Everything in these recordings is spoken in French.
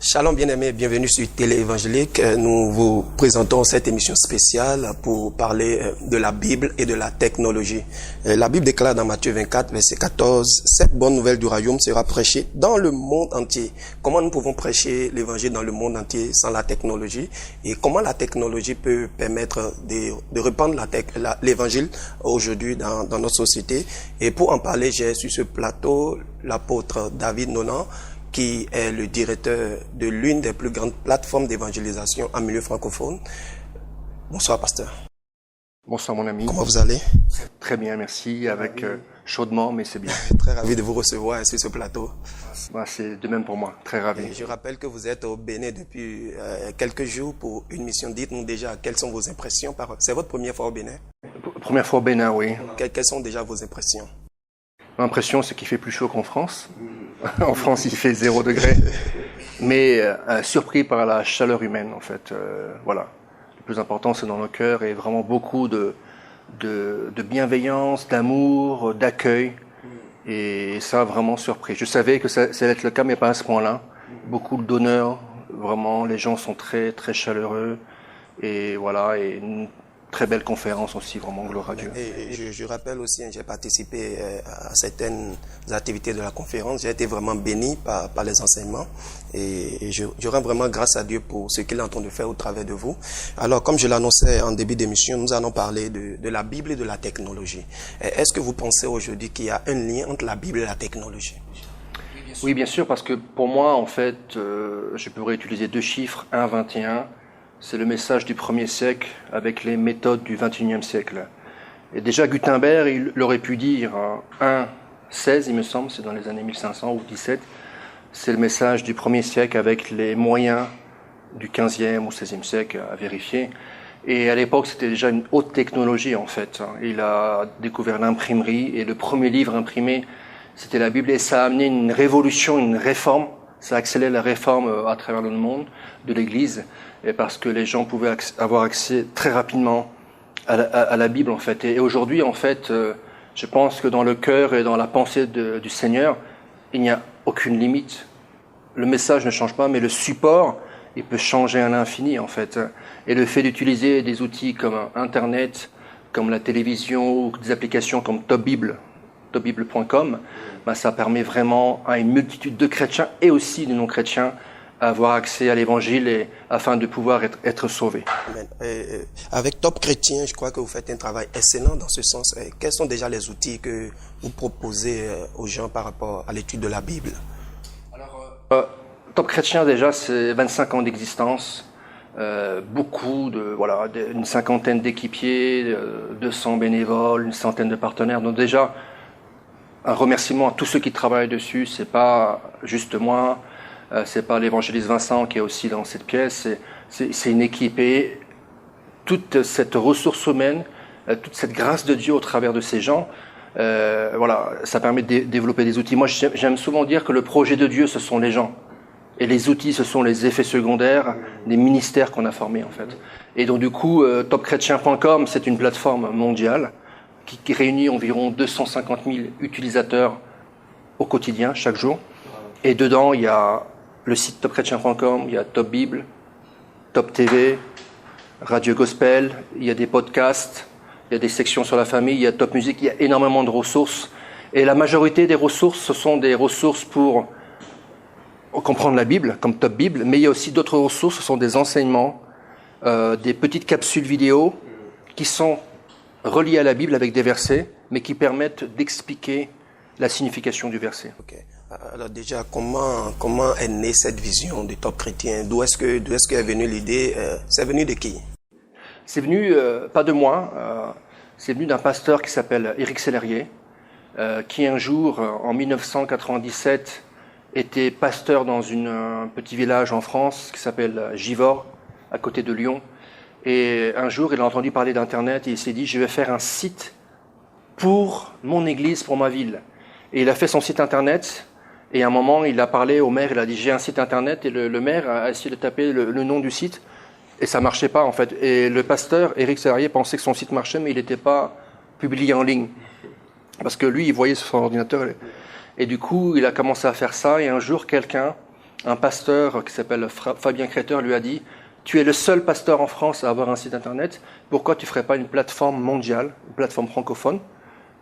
Shalom bien-aimés, bienvenue sur Télé Évangélique. Nous vous présentons cette émission spéciale pour parler de la Bible et de la technologie. La Bible déclare dans Matthieu 24, verset 14, « Cette bonne nouvelle du royaume sera prêchée dans le monde entier. » Comment nous pouvons prêcher l'évangile dans le monde entier sans la technologie? Et comment la technologie peut permettre de répandre l'évangile aujourd'hui dans notre société? Et pour en parler, j'ai sur ce plateau l'apôtre David Nonan, qui est le directeur de l'une des plus grandes plateformes d'évangélisation en milieu francophone. Bonsoir, pasteur. Bonsoir, mon ami. Comment vous allez? Très bien, merci. Avec chaudement, mais c'est bien. Très ravi de vous recevoir sur ce plateau. C'est de même pour moi. Très ravi. Et je rappelle que vous êtes au Bénin depuis quelques jours pour une mission. Dites-nous déjà quelles sont vos impressions. C'est votre première fois au Bénin? Première fois au Bénin, oui. Quelles sont déjà vos impressions? L'impression, c'est qu'il fait plus chaud qu'en France. En France, il fait 0 degré. Mais surpris par la chaleur humaine, en fait. Voilà. Le plus important, c'est dans nos cœurs et vraiment beaucoup de bienveillance, d'amour, d'accueil. Et ça a vraiment surpris. Je savais que ça allait être le cas, mais pas à ce point-là. Beaucoup d'honneur. Vraiment, les gens sont très, très chaleureux. Et voilà. Et une très belle conférence aussi, vraiment, gloire à Dieu. Et je rappelle aussi, j'ai participé à certaines activités de la conférence. J'ai été vraiment béni par les enseignements. Et je rends vraiment grâce à Dieu pour ce qu'il est en train de faire au travers de vous. Alors, comme je l'annonçais en début d'émission, nous allons parler de la Bible et de la technologie. Est-ce que vous pensez aujourd'hui qu'il y a un lien entre la Bible et la technologie? Oui, bien sûr, parce que pour moi, en fait, je pourrais utiliser 2 chiffres, 1, 21. C'est le message du 1er siècle avec les méthodes du 21e siècle. Et déjà, Gutenberg, il aurait pu dire 1, 16, il me semble, c'est dans les années 1500 ou 17. C'est le message du 1er siècle avec les moyens du 15e ou 16e siècle à vérifier. Et à l'époque, c'était déjà une haute technologie, en fait. Il a découvert l'imprimerie et le premier livre imprimé, c'était la Bible. Et ça a amené une révolution, une réforme. Ça a accéléré la réforme à travers le monde de l'Église. Et parce que les gens pouvaient avoir accès très rapidement à la Bible, en fait. Et aujourd'hui, en fait, je pense que dans le cœur et dans la pensée du Seigneur, il n'y a aucune limite. Le message ne change pas, mais le support, il peut changer à l'infini, en fait. Et le fait d'utiliser des outils comme Internet, comme la télévision, ou des applications comme topbible.com, ça permet vraiment à une multitude de chrétiens et aussi de non-chrétiens à avoir accès à l'évangile afin de pouvoir être sauvés. Avec Top Chrétien, je crois que vous faites un travail excellent dans ce sens. Quels sont déjà les outils que vous proposez aux gens par rapport à l'étude de la Bible? Alors, Top Chrétien, déjà, c'est 25 ans d'existence. Une cinquantaine d'équipiers, 200 bénévoles, une centaine de partenaires. Donc déjà, un remerciement à tous ceux qui travaillent dessus. C'est pas juste moi. C'est pas l'évangéliste Vincent qui est aussi dans cette pièce, c'est une équipe et toute cette ressource humaine, toute cette grâce de Dieu au travers de ces gens, ça permet de développer des outils. Moi, j'aime souvent dire que le projet de Dieu, ce sont les gens. Et les outils, ce sont les effets secondaires des ministères qu'on a formés, en fait. Et donc, du coup, topchrétien.com, c'est une plateforme mondiale qui réunit environ 250 000 utilisateurs au quotidien, chaque jour. Et dedans, il y a le site topchrétien.com, il y a Top Bible, Top TV, Radio Gospel, il y a des podcasts, il y a des sections sur la famille, il y a Top Musique, il y a énormément de ressources. Et la majorité des ressources, ce sont des ressources pour comprendre la Bible, comme Top Bible, mais il y a aussi d'autres ressources, ce sont des enseignements, des petites capsules vidéo qui sont reliées à la Bible avec des versets, mais qui permettent d'expliquer la signification du verset. Okay. Alors déjà, comment est née cette vision du Top Chrétien? D'où est-ce qu'est venue l'idée? C'est venu de qui? C'est venu, pas de moi, c'est venu d'un pasteur qui s'appelle Éric Sellerier, qui un jour, en 1997, était pasteur dans un petit village en France qui s'appelle Givors, à côté de Lyon. Et un jour, il a entendu parler d'Internet et il s'est dit, je vais faire un site pour mon église, pour ma ville. Et il a fait son site Internet. Et à un moment, il a parlé au maire, il a dit, j'ai un site Internet. Et le maire a essayé de taper le nom du site. Et ça marchait pas, en fait. Et le pasteur, Éric Sellerier, pensait que son site marchait, mais il n'était pas publié en ligne. Parce que lui, il voyait sur son ordinateur. Et du coup, il a commencé à faire ça. Et un jour, quelqu'un un pasteur qui s'appelle Fabien Créteur lui a dit « Tu es le seul pasteur en France à avoir un site internet, pourquoi tu ne ferais pas une plateforme mondiale, une plateforme francophone ?»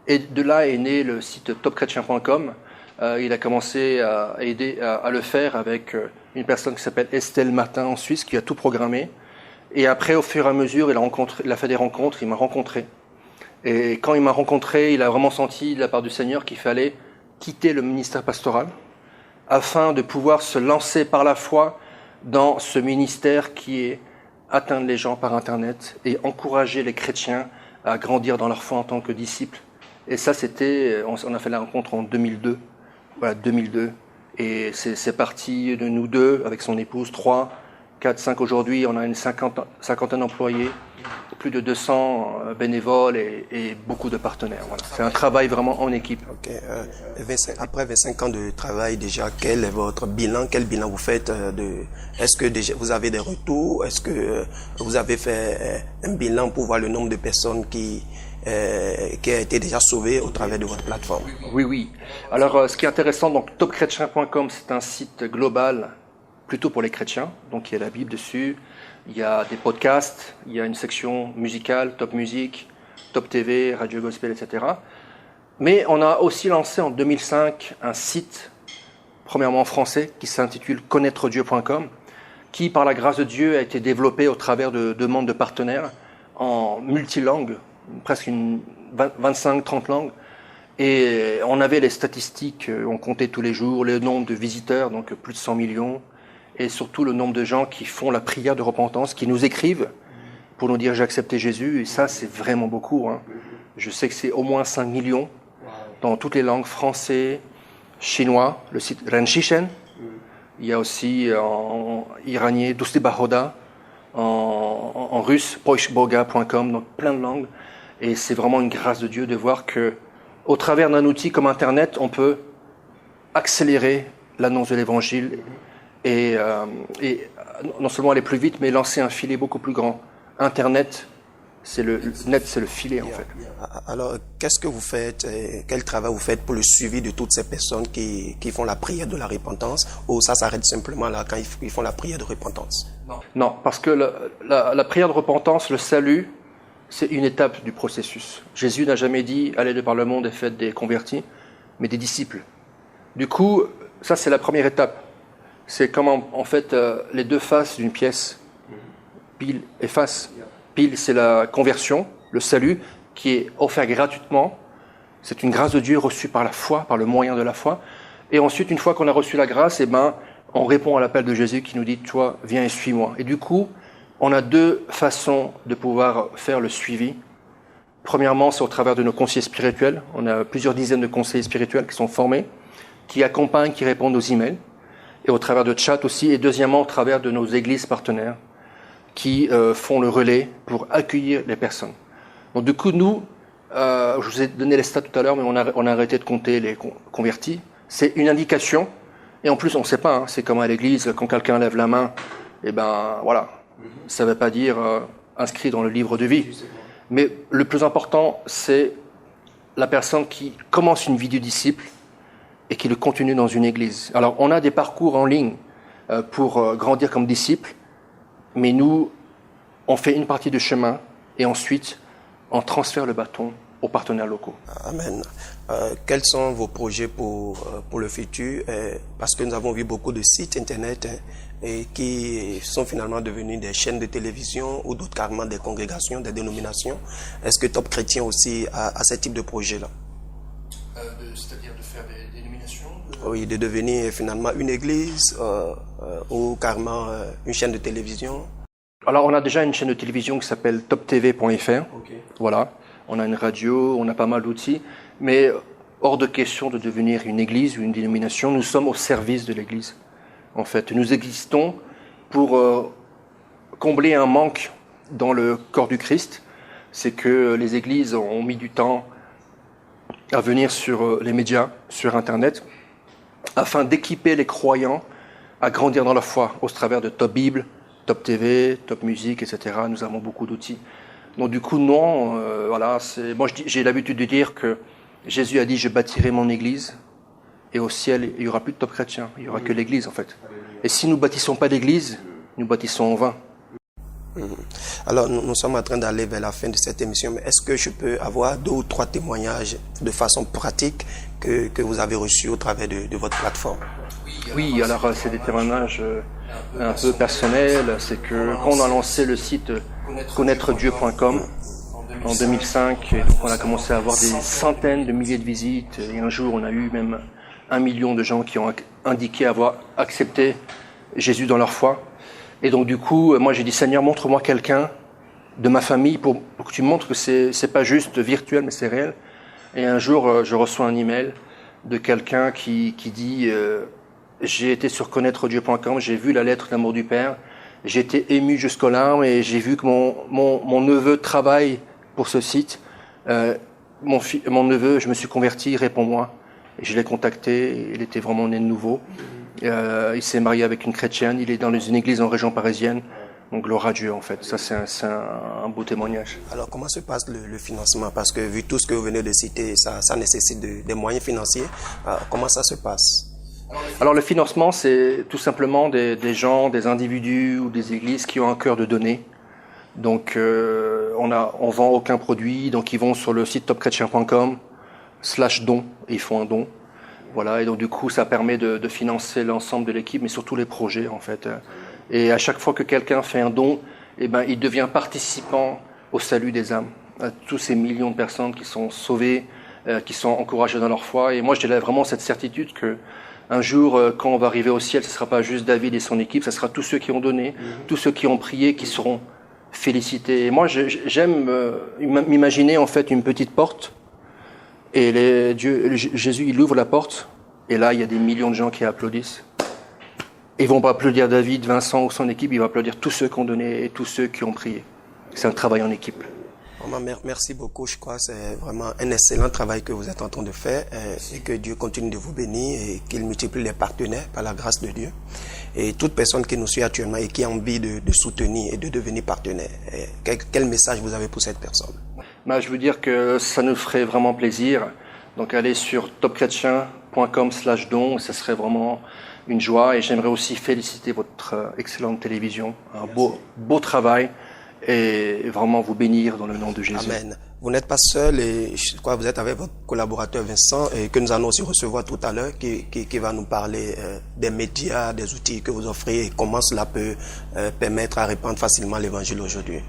Et de là est né le site topchrétien.com. Il a commencé à aider à le faire avec une personne qui s'appelle Estelle Martin en Suisse, qui a tout programmé. Et après, au fur et à mesure, il a fait des rencontres, il m'a rencontré. Et quand il m'a rencontré, il a vraiment senti de la part du Seigneur qu'il fallait quitter le ministère pastoral afin de pouvoir se lancer par la foi dans ce ministère qui est atteindre les gens par Internet et encourager les chrétiens à grandir dans leur foi en tant que disciples. Et ça, on a fait la rencontre en 2002. Voilà, 2002. Et c'est parti de nous deux, avec son épouse, 3, 4, 5 aujourd'hui. On a une cinquantaine d'employés, plus de 200 bénévoles et beaucoup de partenaires. Voilà. C'est un travail vraiment en équipe. Okay. Après 25 ans de travail déjà, quel est votre bilan? Quel bilan vous faites est-ce que déjà vous avez des retours? Est-ce que vous avez fait un bilan pour voir le nombre de personnes qui a été déjà sauvé au travers de votre plateforme? Oui. Alors, ce qui est intéressant, donc topchrétien.com, c'est un site global plutôt pour les chrétiens. Donc, il y a la Bible dessus, il y a des podcasts, il y a une section musicale, Top Musique, Top TV, Radio Gospel, etc. Mais on a aussi lancé en 2005 un site, premièrement en français, qui s'intitule connaîtredieu.com, qui, par la grâce de Dieu, a été développé au travers de demandes de partenaires en multilangue, presque 25-30 langues. Et on avait les statistiques, on comptait tous les jours le nombre de visiteurs, donc plus de 100 millions, et surtout le nombre de gens qui font la prière de repentance, qui nous écrivent pour nous dire « j'ai accepté Jésus », et ça c'est vraiment beaucoup. Hein. Je sais que c'est au moins 5 millions dans toutes les langues, français, chinois, le site Renshishen, il y a aussi en iranien Dosti Bahoda, en russe poishboga.com, donc plein de langues. Et c'est vraiment une grâce de Dieu de voir que, au travers d'un outil comme Internet, on peut accélérer l'annonce de l'Évangile et non seulement aller plus vite, mais lancer un filet beaucoup plus grand. Internet, c'est le filet en fait. Alors, qu'est-ce que vous faites, quel travail vous faites pour le suivi de toutes ces personnes qui font la prière de la repentance, ou ça s'arrête simplement là quand ils font la prière de repentance? Non, parce que la prière de repentance, le salut, c'est une étape du processus. Jésus n'a jamais dit « allez de par le monde et faites des convertis », mais des disciples. Du coup, ça c'est la première étape. C'est comme en fait les deux faces d'une pièce, pile et face. Pile, c'est la conversion, le salut, qui est offert gratuitement. C'est une grâce de Dieu reçue par la foi, par le moyen de la foi. Et ensuite, une fois qu'on a reçu la grâce, on répond à l'appel de Jésus qui nous dit « toi, viens et suis-moi ». Et du coup, on a deux façons de pouvoir faire le suivi. Premièrement, c'est au travers de nos conseillers spirituels. On a plusieurs dizaines de conseillers spirituels qui sont formés, qui accompagnent, qui répondent aux emails, et au travers de chat aussi. Et deuxièmement, au travers de nos églises partenaires, qui font le relais pour accueillir les personnes. Donc du coup, nous, je vous ai donné les stats tout à l'heure, mais on a arrêté de compter les convertis. C'est une indication, et en plus, on ne sait pas, hein, c'est comme à l'église, quand quelqu'un lève la main, voilà. Ça ne veut pas dire inscrit dans le livre de vie. Mais le plus important, c'est la personne qui commence une vie de disciple et qui le continue dans une église. Alors, on a des parcours en ligne pour grandir comme disciple, mais nous, on fait une partie de chemin et ensuite, on transfère le bâton aux partenaires locaux. Amen. Quels sont vos projets pour le futur? Parce que nous avons vu beaucoup de sites internet et qui sont finalement devenus des chaînes de télévision ou d'autres carrément des congrégations, des dénominations. Est-ce que Top Chrétien aussi a ce type de projet-là? C'est-à-dire de faire des dénominations Oui, de devenir finalement une église ou carrément une chaîne de télévision. Alors, on a déjà une chaîne de télévision qui s'appelle toptv.fr. Okay. Voilà. On a une radio, on a pas mal d'outils, mais hors de question de devenir une église ou une dénomination. Nous sommes au service de l'église. En fait, nous existons pour combler un manque dans le corps du Christ. C'est que les églises ont mis du temps à venir sur les médias, sur Internet, afin d'équiper les croyants à grandir dans la foi au travers de Top Bible, Top TV, Top Musique, etc. Nous avons beaucoup d'outils. Donc du coup, non, voilà. Moi, j'ai l'habitude de dire que Jésus a dit « Je bâtirai mon église » et au ciel, il n'y aura plus de Top Chrétien. Il n'y aura que l'église, en fait. Et si nous bâtissons pas l'église, nous bâtissons en vain. Alors, nous sommes en train d'aller vers la fin de cette émission, mais est-ce que je peux avoir 2 ou 3 témoignages de façon pratique que vous avez reçus au travers de votre plateforme? Oui, alors c'est des témoignages un peu personnels. C'est que quand on a lancé le site connaîtredieu.com en 2005, et donc on a commencé à avoir des centaines de milliers de visites, et un jour on a eu même 1 million de gens qui ont indiqué avoir accepté Jésus dans leur foi. Et donc du coup, moi j'ai dit, Seigneur, montre-moi quelqu'un de ma famille pour que tu me montres que c'est pas juste virtuel, mais c'est réel. Et un jour, je reçois un email de quelqu'un qui dit, j'ai été sur connaîtredieu.com, j'ai vu la lettre d'amour du Père, j'ai été ému jusqu'aux larmes et j'ai vu que mon neveu travaille pour ce site. Mon neveu, je me suis converti, réponds-moi. Et je l'ai contacté, il était vraiment né de nouveau. Il s'est marié avec une chrétienne, il est dans une église en région parisienne. Donc gloire à Dieu en fait, ça c'est un beau témoignage. Alors comment se passe le financement? Parce que vu tout ce que vous venez de citer, ça nécessite des moyens financiers. Comment ça se passe? Alors le financement, c'est tout simplement des gens, des individus ou des églises qui ont un cœur de donner. Donc on vend aucun produit, donc ils vont sur le site topchrétien.com/don et ils font un don. Voilà, et donc du coup ça permet de financer l'ensemble de l'équipe, mais surtout les projets en fait. Et à chaque fois que quelqu'un fait un don, eh ben, il devient participant au salut des âmes. À tous ces millions de personnes qui sont sauvées, qui sont encouragées dans leur foi. Et moi, j'ai vraiment cette certitude que un jour, quand on va arriver au ciel, ce ne sera pas juste David et son équipe, ce sera tous ceux qui ont donné, tous ceux qui ont prié, qui seront félicités. Et moi, j'aime m'imaginer en fait une petite porte. Et Jésus, il ouvre la porte. Et là, il y a des millions de gens qui applaudissent. Ils vont pas applaudir David, Vincent ou son équipe, ils vont applaudir tous ceux qui ont donné et tous ceux qui ont prié. C'est un travail en équipe. Merci beaucoup, je crois que c'est vraiment un excellent travail que vous êtes en train de faire et que Dieu continue de vous bénir et qu'il multiplie les partenaires par la grâce de Dieu. Et toute personne qui nous suit actuellement et qui a envie de soutenir et de devenir partenaire, quel message vous avez pour cette personne? Je veux dire que ça nous ferait vraiment plaisir. Donc allez sur topchrétien.com/don, ça serait vraiment une joie, et j'aimerais aussi féliciter votre excellente télévision, un beau travail, et vraiment vous bénir dans le nom de Jésus. Amen. Vous n'êtes pas seul, et je crois que vous êtes avec votre collaborateur Vincent, et que nous allons aussi recevoir tout à l'heure, qui va nous parler des médias, des outils que vous offrez, et comment cela peut permettre à répandre facilement l'évangile aujourd'hui.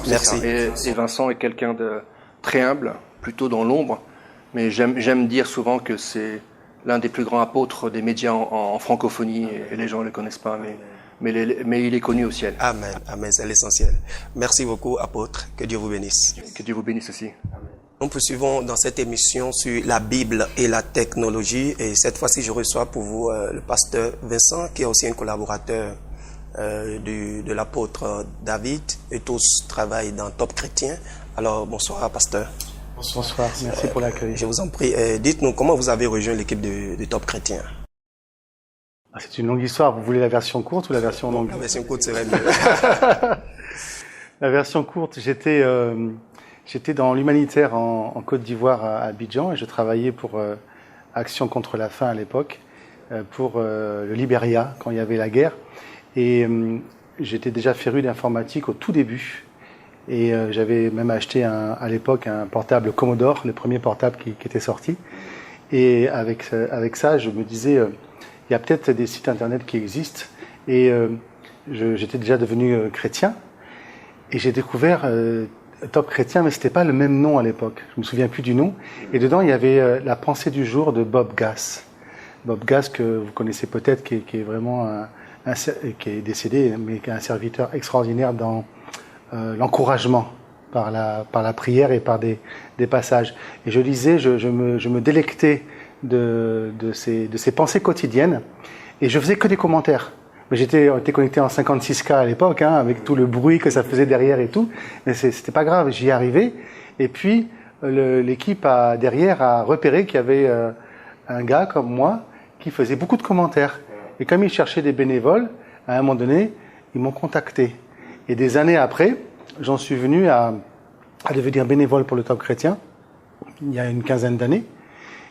Merci. Et Vincent est quelqu'un de très humble, plutôt dans l'ombre, mais j'aime dire souvent que c'est l'un des plus grands apôtres des médias en francophonie, et les gens ne le connaissent pas, mais il est connu au ciel. Amen, amen, c'est l'essentiel. Merci beaucoup, apôtre. Que Dieu vous bénisse. Que Dieu vous bénisse aussi. Nous poursuivons dans cette émission sur la Bible et la technologie, et cette fois-ci, je reçois pour vous le pasteur Vincent, qui est aussi un collaborateur de l'apôtre David, et tous travaillent dans Top Chrétien. Alors, bonsoir, pasteur. Bonsoir, merci pour l'accueil. Je vous en prie, dites-nous comment vous avez rejoint l'équipe de Top Chrétien. C'est une longue histoire. Vous voulez la version courte ou la version longue? La version courte serait mieux. La version courte, j'étais dans l'humanitaire en Côte d'Ivoire à Abidjan, et je travaillais pour Action contre la faim à l'époque, pour le Libéria quand il y avait la guerre. Et j'étais déjà féru d'informatique au tout début. Et j'avais même acheté à l'époque un portable Commodore, le premier portable qui était sorti. Et avec ça, je me disais, il y a peut-être des sites internet qui existent. Et j'étais déjà devenu chrétien. Et j'ai découvert Top Chrétien, mais c'était pas le même nom à l'époque. Je me souviens plus du nom. Et dedans, il y avait la pensée du jour de Bob Gass. Bob Gass, que vous connaissez peut-être, qui est vraiment qui est décédé, mais qui est un serviteur extraordinaire dans l'encouragement par la prière et par des passages. Et je lisais, je me délectais de ces pensées quotidiennes, et je faisais que des commentaires. Mais j'étais connecté en 56K à l'époque, avec tout le bruit que ça faisait derrière et tout, mais c'était pas grave, j'y arrivais. Et puis l'équipe derrière a repéré qu'il y avait un gars comme moi qui faisait beaucoup de commentaires. Et comme ils cherchaient des bénévoles, à un moment donné, ils m'ont contacté. Et des années après, j'en suis venu à devenir bénévole pour le Top Chrétien, il y a une quinzaine d'années.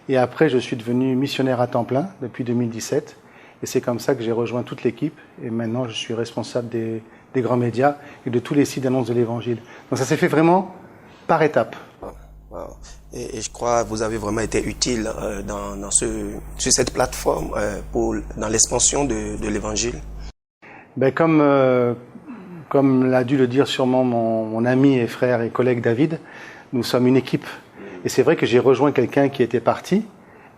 Et après, je suis devenu missionnaire à temps plein depuis 2017. Et c'est comme ça que j'ai rejoint toute l'équipe. Et maintenant, je suis responsable des grands médias et de tous les sites d'annonce de l'Évangile. Donc ça s'est fait vraiment par étapes. Wow. Et je crois que vous avez vraiment été utile sur cette plateforme dans l'expansion de l'Évangile. Ben comme l'a dû le dire sûrement mon ami et frère et collègue David, nous sommes une équipe. Et c'est vrai que j'ai rejoint quelqu'un qui était parti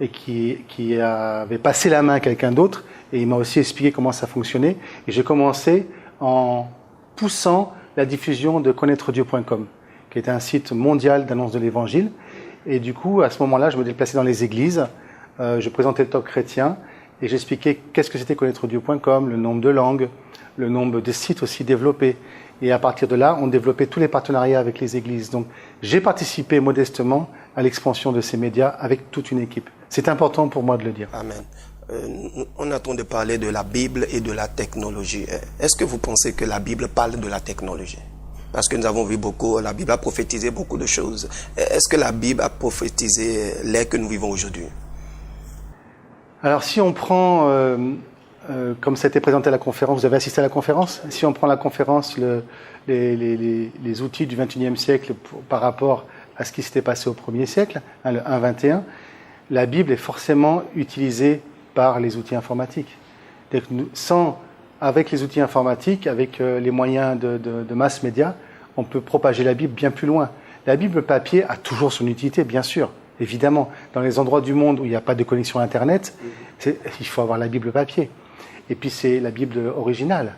et qui avait passé la main à quelqu'un d'autre, et il m'a aussi expliqué comment ça fonctionnait. Et j'ai commencé en poussant la diffusion de connaîtredieu.com, qui est un site mondial d'annonce de l'Évangile. Et du coup, à ce moment-là, je me déplaçais dans les églises, je présentais le Top Chrétien, et j'expliquais qu'est-ce que c'était connaîtredieu.com, le nombre de langues, le nombre de sites aussi développés. Et à partir de là, on développait tous les partenariats avec les églises. Donc, j'ai participé modestement à l'expansion de ces médias avec toute une équipe. C'est important pour moi de le dire. Amen. On attend de parler de la Bible et de la technologie. Est-ce que vous pensez que la Bible parle de la technologie? Parce que nous avons vu beaucoup, la Bible a prophétisé beaucoup de choses. Est-ce que la Bible a prophétisé l'ère que nous vivons aujourd'hui? Alors, si on prend, comme ça a été présenté à la conférence, vous avez assisté à la conférence? Si on prend la conférence, les outils du XXIe siècle par rapport à ce qui s'était passé au 1er siècle, le 1-21, la Bible est forcément utilisée par les outils informatiques. Avec les outils informatiques, avec les moyens de mass média, on peut propager la Bible bien plus loin. La Bible papier a toujours son utilité, bien sûr, évidemment. Dans les endroits du monde où il n'y a pas de connexion Internet, il faut avoir la Bible papier. Et puis c'est la Bible originale.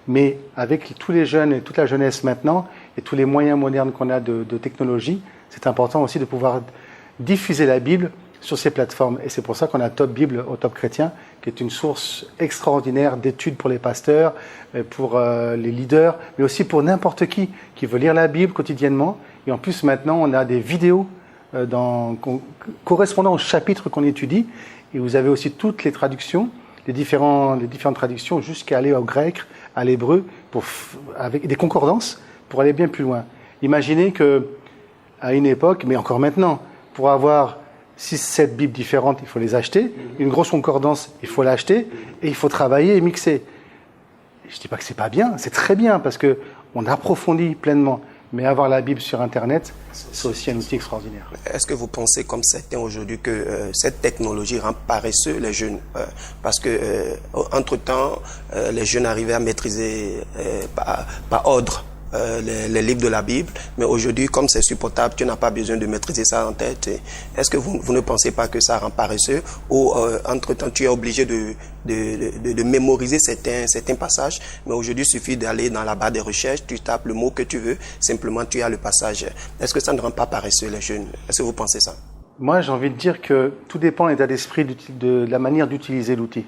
Mais avec tous les jeunes et toute la jeunesse maintenant, et tous les moyens modernes qu'on a de technologie, c'est important aussi de pouvoir diffuser la Bible sur ces plateformes. Et c'est pour ça qu'on a Top Bible au Top Chrétien, qui est une source extraordinaire d'études pour les pasteurs, pour les leaders, mais aussi pour n'importe qui veut lire la Bible quotidiennement. Et en plus, maintenant, on a des vidéos correspondant au chapitre qu'on étudie. Et vous avez aussi toutes les traductions, les différentes traductions, jusqu'à aller au grec, à l'hébreu, avec des concordances, pour aller bien plus loin. Imaginez que, à une époque, mais encore maintenant, pour avoir 6-7 Bibles différentes, il faut les acheter. Une grosse concordance, il faut l'acheter. Et il faut travailler et mixer. Je ne dis pas que c'est pas bien, c'est très bien, parce qu'on approfondit pleinement. Mais avoir la Bible sur Internet, c'est aussi un outil extraordinaire. Est-ce que vous pensez, comme certains aujourd'hui, que cette technologie rend paresseux les jeunes? Parce que, entre-temps, les jeunes arrivaient à maîtriser par ordre les livres de la Bible, mais aujourd'hui, comme c'est supportable, tu n'as pas besoin de maîtriser ça en tête. Est-ce que vous ne pensez pas que ça rend paresseux, ou entre-temps, tu es obligé de mémoriser certains passages, mais aujourd'hui, il suffit d'aller dans la barre des recherches, tu tapes le mot que tu veux, simplement tu as le passage. Est-ce que ça ne rend pas paresseux les jeunes? Est-ce que vous pensez ça? Moi, j'ai envie de dire que tout dépend de l'état d'esprit, de la manière d'utiliser l'outil.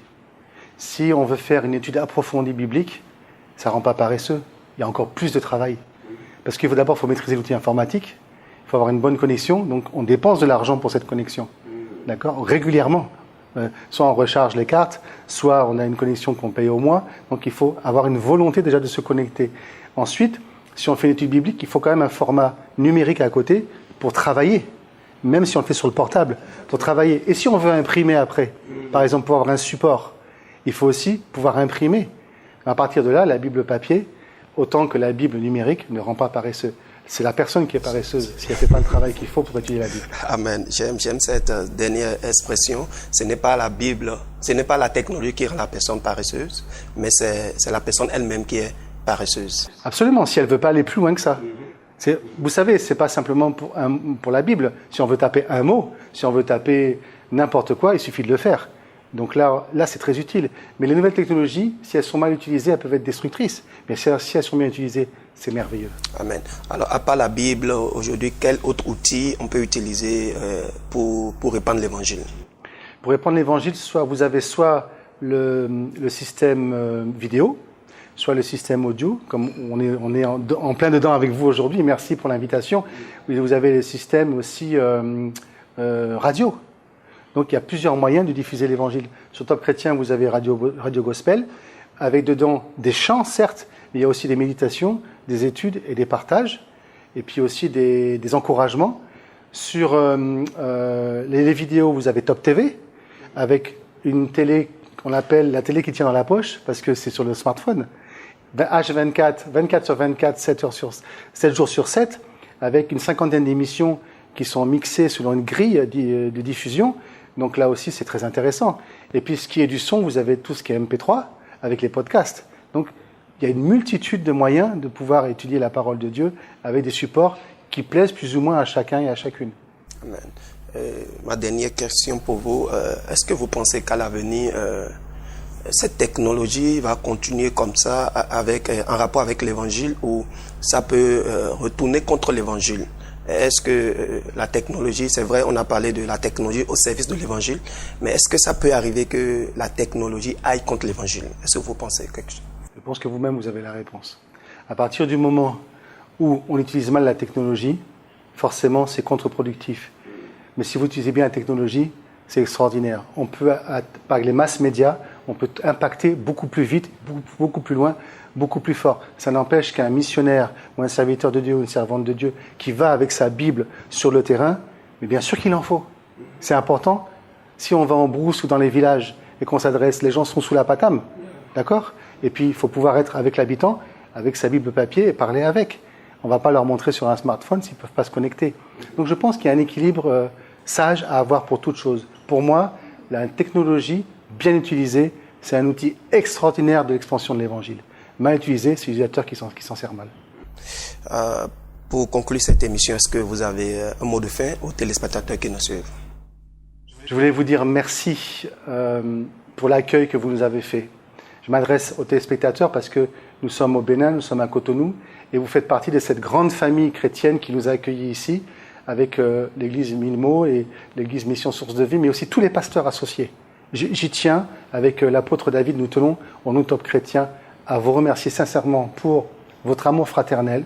Si on veut faire une étude approfondie biblique, ça ne rend pas paresseux. Il y a encore plus de travail. Parce qu'il faut d'abord maîtriser l'outil informatique, il faut avoir une bonne connexion, donc on dépense de l'argent pour cette connexion. D'accord? Régulièrement. Soit on recharge les cartes, soit on a une connexion qu'on paye au mois, donc il faut avoir une volonté déjà de se connecter. Ensuite, si on fait une étude biblique, il faut quand même un format numérique à côté pour travailler, même si on le fait sur le portable, pour travailler. Et si on veut imprimer après, par exemple pour avoir un support, il faut aussi pouvoir imprimer. À partir de là, la Bible papier, autant que la Bible numérique, ne rend pas paresseux. C'est la personne qui est paresseuse si elle ne fait pas le travail qu'il faut pour étudier la Bible. Amen. J'aime cette dernière expression. Ce n'est pas la Bible, ce n'est pas la technologie qui rend la personne paresseuse, mais c'est la personne elle-même qui est paresseuse. Absolument, si elle ne veut pas aller plus loin que ça. Vous savez, ce n'est pas simplement pour la Bible. Si on veut taper un mot, si on veut taper n'importe quoi, il suffit de le faire. Donc là c'est très utile. Mais les nouvelles technologies, si elles sont mal utilisées, elles peuvent être destructrices. Mais si elles sont bien utilisées, c'est merveilleux. Amen. Alors, à part la Bible, aujourd'hui, quel autre outil on peut utiliser pour répandre l'Évangile? Pour répandre l'Évangile, vous avez soit le système vidéo, soit le système audio, comme on est en plein dedans avec vous aujourd'hui. Merci pour l'invitation. Vous avez le système aussi radio. Donc il y a plusieurs moyens de diffuser l'Évangile. Sur Top Chrétien, vous avez Radio Gospel, avec dedans des chants, certes, mais il y a aussi des méditations, des études et des partages, et puis aussi des encouragements. Sur les vidéos, vous avez Top TV, avec une télé qu'on appelle la télé qui tient dans la poche, parce que c'est sur le smartphone. H24, 24 sur 24, 7 jours sur 7, avec une cinquantaine d'émissions qui sont mixées selon une grille de diffusion. Donc là aussi, c'est très intéressant. Et puis, ce qui est du son, vous avez tout ce qui est MP3 avec les podcasts. Donc, il y a une multitude de moyens de pouvoir étudier la parole de Dieu avec des supports qui plaisent plus ou moins à chacun et à chacune. Amen. Ma dernière question pour vous, est-ce que vous pensez qu'à l'avenir, cette technologie va continuer comme ça, en rapport avec l'évangile, ou ça peut retourner contre l'évangile? Est-ce que la technologie, c'est vrai, on a parlé de la technologie au service de l'évangile, mais est-ce que ça peut arriver que la technologie aille contre l'évangile? Est-ce que vous pensez quelque chose? Je pense que vous-même, vous avez la réponse. À partir du moment où on utilise mal la technologie, forcément, c'est contre-productif. Mais si vous utilisez bien la technologie, c'est extraordinaire. On peut, par les masses médias, on peut impacter beaucoup plus vite, beaucoup plus loin, beaucoup plus fort. Ça n'empêche qu'un missionnaire ou un serviteur de Dieu ou une servante de Dieu qui va avec sa Bible sur le terrain, mais bien sûr qu'il en faut. C'est important. Si on va en brousse ou dans les villages et qu'on s'adresse, les gens sont sous la patame, d'accord? Et puis, il faut pouvoir être avec l'habitant, avec sa Bible papier et parler avec. On ne va pas leur montrer sur un smartphone s'ils ne peuvent pas se connecter. Donc je pense qu'il y a un équilibre sage à avoir pour toute chose. Pour moi, la technologie, bien utilisée, c'est un outil extraordinaire de l'expansion de l'Évangile. Mal utilisé, c'est l'utilisateur qui s'en sert mal. Pour conclure cette émission, est-ce que vous avez un mot de fin aux téléspectateurs qui nous suivent? Je voulais vous dire merci pour l'accueil que vous nous avez fait. Je m'adresse aux téléspectateurs parce que nous sommes au Bénin, nous sommes à Cotonou, et vous faites partie de cette grande famille chrétienne qui nous a accueillis ici, avec l'église Milmo et l'église Mission Source de Vie, mais aussi tous les pasteurs associés. J'y tiens, avec l'apôtre David, nous tenons, en nous top chrétiens, à vous remercier sincèrement pour votre amour fraternel,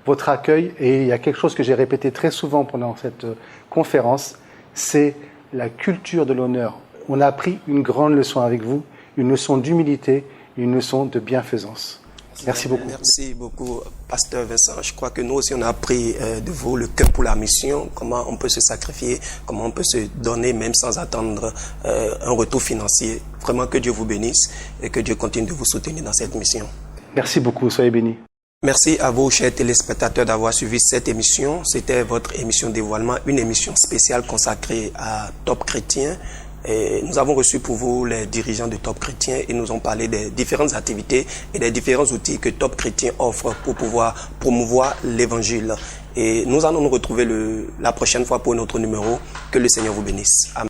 votre accueil, et il y a quelque chose que j'ai répété très souvent pendant cette conférence, c'est la culture de l'honneur. On a appris une grande leçon avec vous, une leçon d'humilité, une leçon de bienfaisance. Merci beaucoup. Merci beaucoup, Pasteur Vincent. Je crois que nous aussi, on a appris de vous le cœur pour la mission, comment on peut se sacrifier, comment on peut se donner même sans attendre un retour financier. Vraiment que Dieu vous bénisse et que Dieu continue de vous soutenir dans cette mission. Merci beaucoup, soyez bénis. Merci à vous, chers téléspectateurs, d'avoir suivi cette émission. C'était votre émission Dévoilement, une émission spéciale consacrée à Top Chrétien. Et nous avons reçu pour vous les dirigeants de Top Chrétien et nous ont parlé des différentes activités et des différents outils que Top Chrétien offre pour pouvoir promouvoir l'évangile. Et nous allons nous retrouver la prochaine fois pour un autre numéro. Que le Seigneur vous bénisse. Amen.